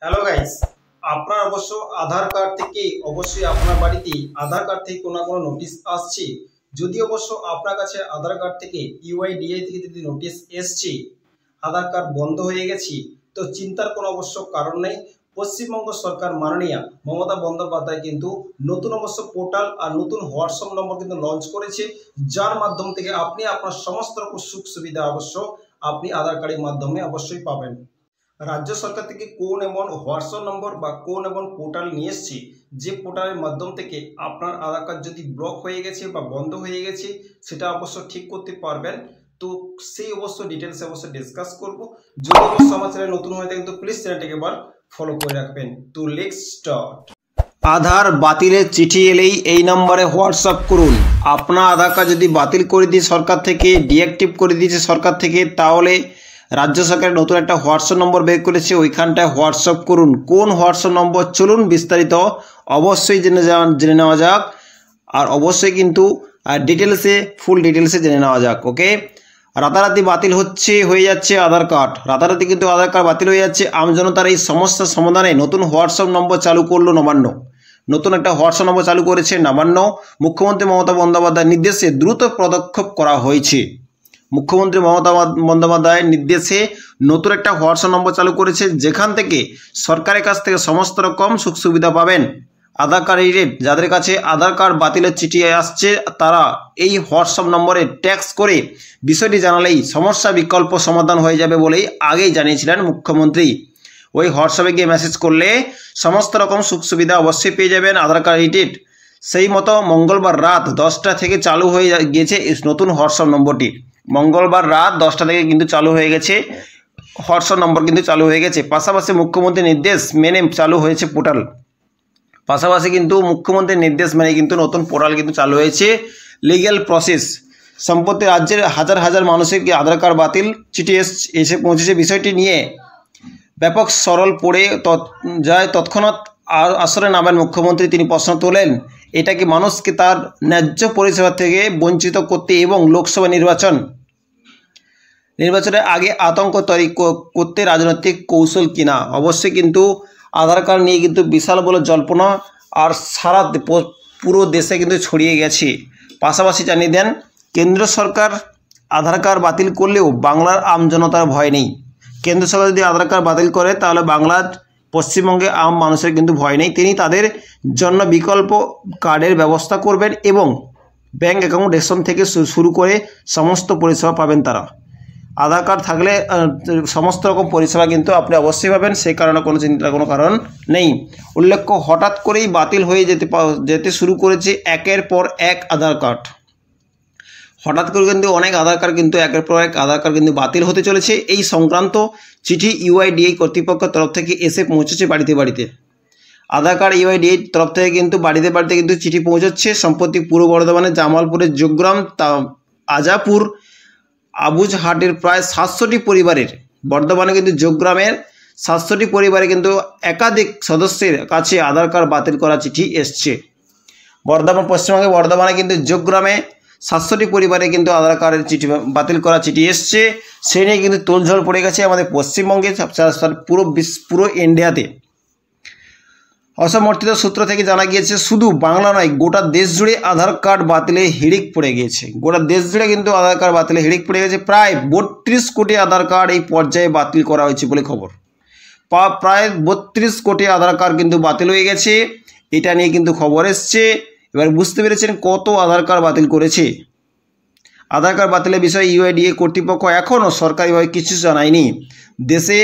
Hello guys, আপনার অবশ্য আধার card থেকে অবশ্যই আপনার বাড়িতে আধার কার্ড থেকে কোনো না কোনো নোটিশ আসছে। যদি অবশ্য আপনার কাছে আধার কার্ড থেকে ইউআইডিআই থেকে যদি নোটিশ এসছে আধার কার্ড বন্ধ হয়ে গেছে, তো চিন্তার কোনো অবশ্য কারণ নেই। পশ্চিমবঙ্গ সরকার মাননীয়া মমতা বন্দ্যোপাধ্যায় কিন্তু নতুন অবশ্য পোর্টাল আর নতুন হোয়াটসঅ্যাপ নম্বর কিন্তু লঞ্চ করেছে, যার মাধ্যম থেকে আপনি আপনার সমস্ত রকম সুখ সুবিধা অবশ্য আপনি আধার কার্ডের মাধ্যমে অবশ্যই পাবেন। রাজ্য সরকার থেকে কোন এমন হোয়াটসঅ্যাপ নম্বর বা কোন এমন পোর্টাল নিয়ে এসছে যে পোর্টালের মাধ্যম থেকে আপনার আধার কার্ড যদি ব্লক হয়ে গেছে বা বন্ধ হয়ে গেছে সেটা অবশ্য ঠিক করতে পারবেন। তো সেই অবশ্য ডিটেলস অবশ্য ডিসকাস করব। যদি অবশ্য আমার চ্যানেল নতুন হয়ে থাকে তো প্লিজ চ্যানেলটাকে একবার ফলো করে রাখবেন। তো লেটস স্টার্ট। আধার বাতিলের চিঠি এলেই এই নম্বরে হোয়াটসঅ্যাপ করুন। আপনার আধার কার্ড যদি বাতিল করে দিয়ে সরকার থেকে ডিঅ্যাক্টিভ করে দিয়েছে সরকার থেকে, তাহলে রাজ্য সরকারের নতুন একটা হোয়াটসঅ্যাপ নম্বর বের করেছে, ওইখানটায় হোয়াটসঅ্যাপ করুন। কোন হোয়াটসঅ্যাপ নম্বর চলুন বিস্তারিত অবশ্যই জেনে নেওয়া যাক। আর অবশ্যই কিন্তু ফুল ডিটেলসে জেনে নেওয়া যাক। ওকে, রাতারাতি বাতিল হয়ে যাচ্ছে আধার কার্ড। রাতারাতি কিন্তু আধার কার্ড বাতিল হয়ে যাচ্ছে। আমজনতার এই সমস্যার সমাধানে নতুন হোয়াটসঅ্যাপ নম্বর চালু করলো নবান্ন। নতুন একটা হোয়াটসঅ্যাপ নম্বর চালু করেছে নবান্ন। মুখ্যমন্ত্রী মমতা বন্দ্যোপাধ্যায়ের নির্দেশে দ্রুত পদক্ষেপ করা হয়েছে। মুখ্যমন্ত্রী মমতা বন্দ্যোপাধ্যায়ের নির্দেশে নতুন একটা হোয়াটসঅ্যাপ নম্বর চালু করেছে, যেখান থেকে সরকারের কাছ থেকে সমস্ত রকম সুখ সুবিধা পাবেন। আধার কার্ড রিলেটেড যাদের কাছে আধার কার্ড বাতিলের চিঠি আসছে তারা এই হোয়াটসঅ্যাপ নম্বরে ট্যাক্স করে বিষয়টি জানালেই সমস্যা বিকল্প সমাধান হয়ে যাবে বলেই আগেই জানিয়েছিলেন মুখ্যমন্ত্রী। ওই হোয়াটসঅ্যাপে গিয়ে মেসেজ করলে সমস্ত রকম সুখ সুবিধা অবশ্যই পেয়ে যাবেন আধার কার্ড রিলেটেড। সেই মতো মঙ্গলবার রাত 10টা থেকে চালু হয়ে গিয়েছে নতুন হোয়াটসঅ্যাপ নম্বরটি। মঙ্গলবার রাত 10টা থেকে কিন্তু চালু হয়ে গেছে হোয়াটসঅ্যাপ নম্বর কিন্তু চালু হয়ে গেছে। পাশাপাশি মুখ্যমন্ত্রীর নির্দেশ মেনে চালু হয়েছে পোর্টাল। পাশাপাশি কিন্তু মুখ্যমন্ত্রীর নির্দেশ মেনে কিন্তু নতুন পোর্টাল কিন্তু চালু হয়েছে। লিগ্যাল প্রসেস সম্প্রতি রাজ্যের হাজার হাজার মানুষের আধার কার্ড বাতিল চিঠি এসে পৌঁছেছে। বিষয়টি নিয়ে ব্যাপক সরল পড়ে যায়। তৎক্ষণাৎ আসরে নামেন মুখ্যমন্ত্রী। তিনি প্রশ্ন তোলেন, এটা কি মানুষকে তার ন্যায্য পরিষেবা থেকে বঞ্চিত করতে এবং লোকসভা নির্বাচনের আগে আতঙ্ক তৈরি করতে রাজনৈতিক কৌশল কিনা। অবশ্যই কিন্তু আধার কার্ড নিয়ে কিন্তু বিশাল বড় জল্পনা আর সারা পুরো দেশে কিন্তু ছড়িয়ে গেছে। পাশাপাশি জানিয়ে দেন, কেন্দ্র সরকার আধার কার্ড বাতিল করলেও বাংলার আমজনতার ভয় নেই। কেন্দ্র সরকার যদি আধার কার্ড বাতিল করে তাহলে পশ্চিমবঙ্গে আম মানুষের কিন্তু ভয় নেই। তিনি তাদের জন্য বিকল্প কার্ডের ব্যবস্থা করবেন এবং ব্যাঙ্ক অ্যাকাউন্ট রেশন থেকে শুরু করে সমস্ত পরিষেবা পাবেন তারা। আধার কার্ড থাকলে সমস্ত রকম পরিষেবা কিন্তু আপনি অবশ্যই পাবেন, সেই কারণে কোনো চিন্তার কোনো কারণ নেই। উল্লেখ্য, হঠাৎ করেই বাতিল হয়ে যেতে শুরু করেছে একের পর এক আধার কার্ড। হঠাৎ করে কিন্তু অনেক আধার কার্ড কিন্তু একের পর এক আধার কার্ড কিন্তু বাতিল হতে চলেছে। এই সংক্রান্ত চিঠি ইউআইডিআই কর্তৃপক্ষের তরফ থেকে এসে পৌঁছেছে বাড়িতে বাড়িতে। আধার কার্ড ইউআইডিআই তরফ থেকে কিন্তু বাড়িতে বাড়িতে কিন্তু চিঠি পৌঁছচ্ছে। সম্প্রতি পূর্ব বর্ধমানের জামালপুরের যোগগ্রাম আজাপুর আবুজহাটের প্রায় 700টি পরিবারের, বর্ধমানে কিন্তু যোগগ্রামের 700টি পরিবারে কিন্তু একাধিক সদস্যের কাছে আধার কার্ড বাতিল করা চিঠি এসছে। পশ্চিমবঙ্গে বর্ধমানে কিন্তু যোগগ্রামে 700টি পরিবারে কিন্তু আধার কার্ডের চিঠি বাতিল করা চিঠি এসছে। সে নিয়ে কিন্তু তোলঝড় পড়ে গেছে আমাদের পশ্চিমবঙ্গে, পুরো ইন্ডিয়াতে। অসমর্থিত সূত্র থেকে জানা গিয়েছে, শুধু বাংলা নয় গোটা দেশ জুড়ে আধার কার্ড বাতিলে হিড়িক পড়ে গিয়েছে। গোটা দেশ জুড়ে কিন্তু আধার কার্ড বাতিলে হিড়িক পড়ে গেছে। প্রায় 32 কোটি আধার কার্ড এই পর্যায়ে বাতিল করা হয়েছে বলে খবর। প্রায় 32 কোটি আধার কার্ড কিন্তু বাতিল হয়ে গেছে। এটা নিয়ে কিন্তু খবর এসছে। এবার বুঝতে পেরেছেন কত আধার কার্ড বাতিল করেছে। আধার কার্ড বাতিলের বিষয়ে ইউআইডিএ কর্তৃপক্ষ এখনও সরকারিভাবে কিছু জানায়নি। দেশে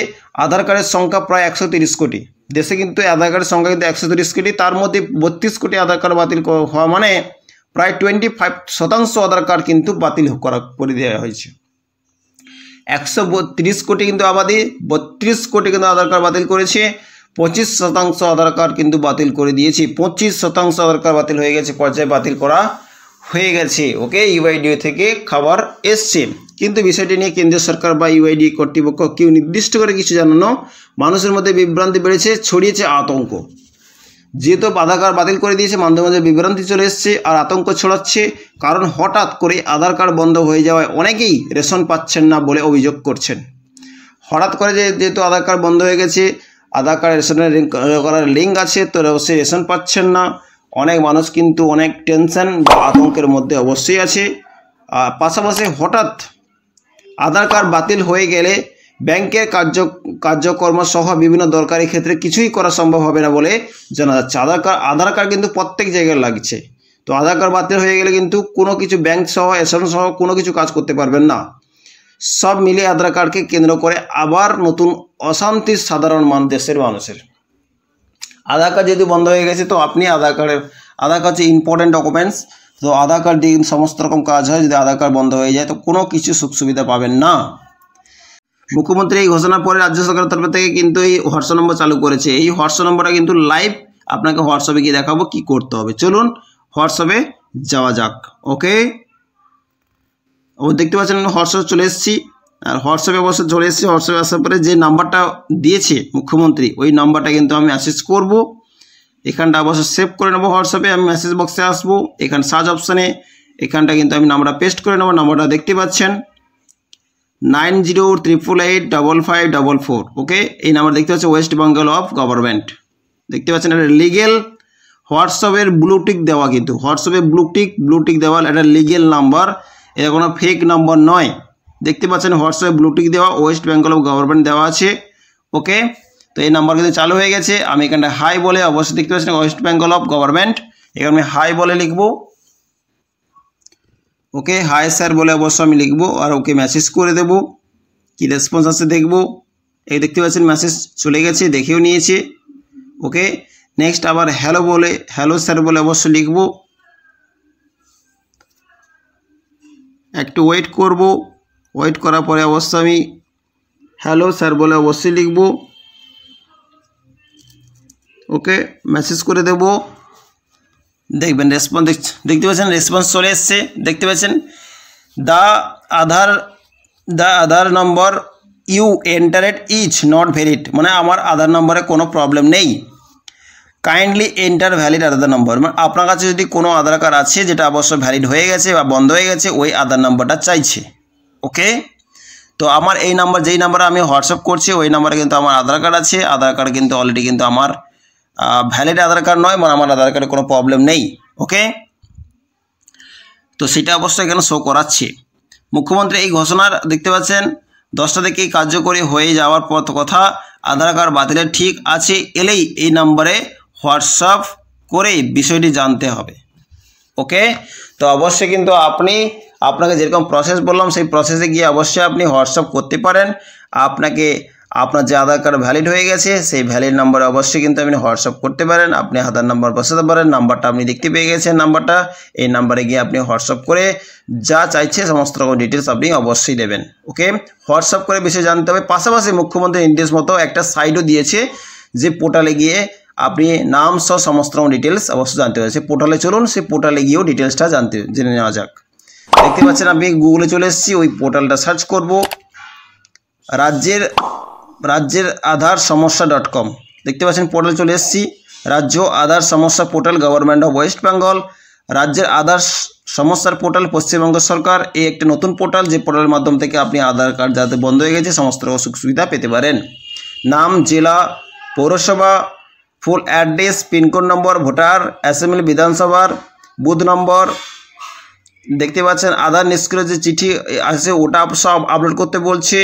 আধার কার্ডের সংখ্যা প্রায় 130 কোটি। দেশে কিন্তু আধার কার্ডের সংখ্যা কিন্তু 130 কোটি। তার মধ্যে 32 কোটি আধার কার্ড বাতিল হওয়া মানে প্রায় 25% আধার কার্ড কিন্তু বাতিল করে দেওয়া হয়েছে। 130 কোটি কিন্তু আবাদি, 32 কোটি কিন্তু আধার কার্ড বাতিল করেছে। 25% আধার কার্ড কিন্তু বাতিল করে দিয়েছে। 25% আধার কার্ড বাতিল হয়ে গেছে, পর্যায়ে বাতিল করা হয়ে গেছে। ওকে, ইউআইডিএ থেকে খবর এসছে। কিন্তু বিষয়টি নিয়ে কেন্দ্রীয় সরকার বা ইউআইডিএ কর্তৃপক্ষ কেউ নির্দিষ্ট করে কিছু জানানো, মানুষের মধ্যে বিভ্রান্তি বেড়েছে, ছড়িয়েছে আতঙ্ক। যেহেতু আধার কার্ড বাতিল করে দিয়েছে, মাঝে মাঝে বিভ্রান্তি চলে এসছে আর আতঙ্ক ছড়াচ্ছে। কারণ হঠাৎ করে আধার কার্ড বন্ধ হয়ে যাওয়ায় অনেকেই রেশন পাচ্ছেন না বলে অভিযোগ করছেন। হঠাৎ করে যেহেতু আধার কার্ড বন্ধ হয়ে গেছে, আধার কার্ড রেশনের করার লিঙ্ক আছে, তো অবশ্যই রেশন পাচ্ছেন না। অনেক মানুষ কিন্তু অনেক টেনশন বা আতঙ্কের মধ্যে অবশ্যই আছে। পাশাপাশি হঠাৎ আধার কার্ড বাতিল হয়ে গেলে ব্যাংকের কার্যকর্ম সহ বিভিন্ন দরকারি ক্ষেত্রে কিছুই করা সম্ভব হবে না বলে জানা যাচ্ছে। আধার কার্ড কিন্তু প্রত্যেক জায়গায় লাগছে। তো আধার কার্ড বাতিল হয়ে গেলে কিন্তু কোনো কিছু ব্যাংক সহ এসএন সহ কোনো কিছু কাজ করতে পারবেন না। সব মিলিয়ে আধার কার্ডকে কেন্দ্র করে আবার নতুন অশান্তি সাধারণ দেশের মানুষের। আধার কার্ড যদি বন্ধ হয়ে গেছে তো আপনি আধার কার্ড হচ্ছে ইম্পর্টেন্ট ডকুমেন্টস। তো আধার কার্ড দিয়ে সমস্ত রকম কাজ হয়। যদি আধার কার্ড বন্ধ হয়ে যায় তো কোনো কিছু সুখ সুবিধা পাবেন না। মুখ্যমন্ত্রী এই ঘোষণার পরে রাজ্য সরকারের তরফ থেকে কিন্তু এই হোয়াটসঅ্যাপ নম্বর চালু করেছে। এই হোয়াটসঅ্যাপ নম্বরটা কিন্তু লাইভ আপনাকে হোয়াটসঅ্যাপে গিয়ে দেখাবো কি করতে হবে। চলুন হোয়াটসঅ্যাপে যাওয়া যাক। ওকে, ও দেখতে পাচ্ছেন হোয়াটসঅ্যাপ চলে এসেছি। আর হোয়াটসঅ্যাপে অবশ্যই চলে এসেছি। হোয়াটসঅ্যাপে আসার পরে যে নাম্বারটা দিয়েছে মুখ্যমন্ত্রী ওই নাম্বারটা কিন্তু আমি মেসেজ করব। এখানটা অবশ্যই সেভ করে নেবো। হোয়াটসঅ্যাপে আমি মেসেজ বক্সে আসবো, এখানে সার্চ অপশানে এখানটা কিন্তু আমি নাম্বারটা পেস্ট করে নেবো। নাম্বারটা দেখতে পাচ্ছেন 9088855544। ওকে, এই নাম্বার দেখতে পাচ্ছেন ওয়েস্ট বেঙ্গল অফ গভর্নমেন্ট। দেখতে পাচ্ছেন এটা লিগেল হোয়াটসঅ্যাপের ব্লুটিক দেওয়া, কিন্তু হোয়াটসঅ্যাপে ব্লুটিক দেওয়া এটা লিগেল নাম্বার, এটা কোনো ফেক নাম্বার নয়। দেখতে পাচ্ছেন হোয়াটসঅ্যাপে ব্লুটিক দেওয়া ওয়েস্ট বেঙ্গল অফ গভর্নমেন্ট দেওয়া আছে। ওকে, তো এই নাম্বার কিন্তু চালু হয়ে গেছে। আমি এখানটা হাই বলে অবশ্যই দেখতে পাচ্ছেন ওয়েস্ট বেঙ্গল অফ গভর্নমেন্ট, এখানে আমি হাই বলে লিখবো। ওকে, হাই স্যার বলে অবশ্যই আমি লিখবো আর ওকে মেসেজ করে দেবো। কি রেসপন্স আছে দেখবো। এই দেখতে পাচ্ছেন মেসেজ চলে গেছে, দেখেও নিয়েছে। ওকে, নেক্সট আবার হ্যালো স্যার বলে অবশ্যই লিখবো। একটু ওয়েট করব। ওয়েট করার পরে অবশ্যই আমি হ্যালো স্যার বলে অবশ্যই লিখবো। ওকে, মেসেজ করে দেব। দেখবেন রেসপন্স দেখতে পাচ্ছেন রেসপন্স চলে এসছে। দেখতে পাচ্ছেন the Aadhaar number you entered is not valid, মানে আমার আধার নম্বরে কোনো প্রবলেম নেই। Kindly enter valid Aadhaar number, মানে আপনার কাছে যদি কোনো আধার কার্ড আছে যেটা অবশ্যই ভ্যালিড হয়ে গেছে বা বন্ধ হয়ে গেছে ওই আধার নাম্বারটা চাইছে। ওকে, তো আমার এই নাম্বার যেই নাম্বারে আমি হোয়াটসঅ্যাপ করছি ওই নাম্বারে কিন্তু আমার আধার কার্ড আছে। আধার কার্ড কিন্তু অলরেডি কিন্তু আমার ভ্যালিড আধার কার্ড নয়, মানে আমার আধার কার্ডে কোনো প্রবলেম নেই। ওকে, তো সেটা অবশ্যই এখানে শো করাচ্ছে। মুখ্যমন্ত্রী এই ঘোষণার দেখতে পাচ্ছেন 10টা থেকেই কার্যকরী হয়ে যাওয়ার পর কথা। আধার কার্ড বাতিলের ঠিক আছে এলেই এই নাম্বারে হোয়াটসঅ্যাপ করে বিষয়টি জানতে হবে। ওকে, তো অবশ্যই কিন্তু আপনাকে যেরকম প্রসেস বললাম সেই প্রসেসে গিয়ে অবশ্যই আপনি হোয়াটসঅ্যাপ করতে পারেন। আপনার যে আধার কার্ড ভ্যালিড হয়ে গেছে সেই ভ্যালিড নাম্বারে অবশ্যই কিন্তু আপনি হোয়াটসঅ্যাপ করতে পারেন। আপনি আধার নাম্বার বসাতে পারেন। নাম্বারটা আপনি দেখতে পেয়ে গেছেন। নাম্বারটা এই নাম্বারে গিয়ে আপনি হোয়াটসঅ্যাপ করে যা চাইছে সমস্ত রকম ডিটেলস আপনি অবশ্যই দেবেন। ওকে, হোয়াটসঅ্যাপ করে বিষয় জানতে হবে। পাশাপাশি মুখ্যমন্ত্রীর নির্দেশ মতো একটা সাইটও দিয়েছে যে পোর্টালে গিয়ে আপনি নাম সহ সমস্ত রকম ডিটেলস অবশ্যই জানতে হবে। সেই পোর্টালে চলুন, সেই পোর্টালে গিয়েও ডিটেলসটা জেনে নেওয়া যাক। দেখতে পাচ্ছেন আমি গুগলে চলে এসেছি, ওই পোর্টালটা সার্চ করব রাজ্যের আধার সমস্যা .com। দেখতে পাচ্ছেন পোর্টাল চলে এসেছি, রাজ্য আধার সমস্যা portal government of West Bengal. রাজ্যের আধার সমস্যার পোর্টাল পশ্চিমবঙ্গ সরকার, এই একটা নতুন পোর্টাল যে পোর্টালের মাধ্যম থেকে আপনি আধার কার্ড যাতে বন্ধ হয়ে গেছে সমস্ত রকম সুখ সুবিধা পেতে পারেন। নাম, জেলা, পৌরসভা, ফুল অ্যাড্রেস, পিনকোড নম্বর, ভোটার, অ্যাসেম্বলি বিধানসভার বুথ নম্বর। দেখতে পাচ্ছেন আধার নিষ্ক্রিয় যে চিঠি আছে ওটা সব আপলোড করতে বলছে।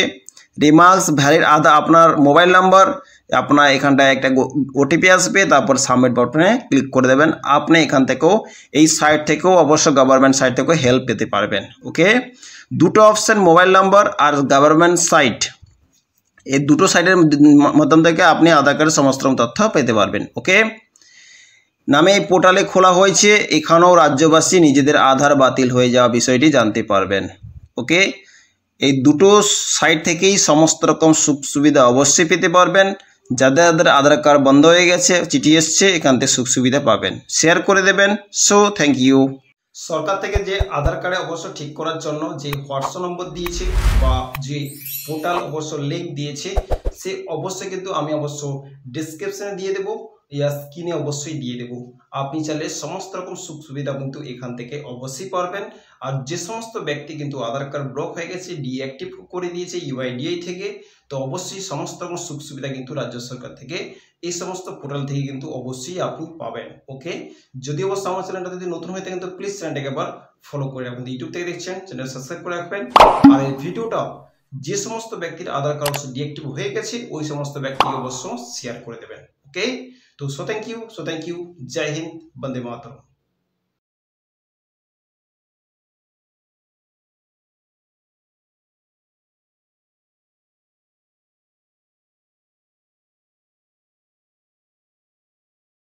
রিমার্কস, ভ্যালিড আধার, আপনার মোবাইল নাম্বার, আপনার এখানটায় একটা ওটিপি আসবে, তারপর সাবমিট বাটনে ক্লিক করে দেবেন। আপনি এখান থেকেও এই সাইট থেকেও অবশ্য গভর্নমেন্ট সাইট থেকেও হেল্প পেতে পারবেন। ওকে, দুটো অপশান মোবাইল নাম্বার আর গভর্নমেন্ট সাইট, এই দুটো সাইটের মাধ্যম থেকে আপনি আধার কার্ডের সমস্ত তথ্য পেতে পারবেন। ওকে, নামে এই পোর্টালে খোলা হয়েছে, এখানেও রাজ্যবাসী নিজেদের আধার বাতিল হয়ে যাওয়া বিষয়টি জানতে পারবেন। ওকে, এই দুটো সাইট থেকেই সমস্ত রকম সুখ সুবিধা অবশ্যই পেতে পারবেন। যাদের আধার কার্ড বন্ধ হয়ে গেছে চিঠি এসছে এখান থেকে সুখ সুবিধা পাবেন। শেয়ার করে দেবেন। So thank you. সরকার থেকে যে আধার কার্ডে অবশ্য ঠিক করার জন্য যে হোয়াটসঅ্যাপ নম্বর দিয়েছে বা যে পোর্টাল অবশ্য লিঙ্ক দিয়েছে সে অবশ্যই কিন্তু আমি অবশ্য ডিসক্রিপশনে দিয়ে দেবো। স্ক্রিনে অবশ্যই দিয়ে দেবো। আপনি চাইলে সমস্ত রকম সুখ সুবিধা কিন্তু এখান থেকে অবশ্যই পারবেন। আর যে সমস্ত ব্যক্তি কিন্তু আধার কার্ড ব্লক হয়ে গেছে, ডিঅ্যাক্টিভ করে দিয়েছে ইউআইডিআই থেকে, তো অবশ্যই সমস্ত রকম সুখ সুবিধা কিন্তু রাজ্য সরকার থেকে এই সমস্ত পোর্টাল থেকে কিন্তু অবশ্যই আপনি পাবেন। ওকে, যদি অবশ্য আমার চ্যানেলটা যদি নতুন হয়ে থাকে তো প্লিজ চ্যানেলটাকে একবার ফলো করে রাখবেন। ইউটিউব থেকে দেখছেন, চ্যানেল সাবস্ক্রাইব করে রাখবেন। আর এই ভিডিওটা যে সমস্ত ব্যক্তির আধার কার্ড ডিঅ্যাক্টিভ হয়ে গেছে ওই সমস্ত ব্যক্তিকে অবশ্য শেয়ার করে দেবেন। ওকে, তো থ্যাংক ইউ, জয় হিন্দ, বন্দে মাতরম।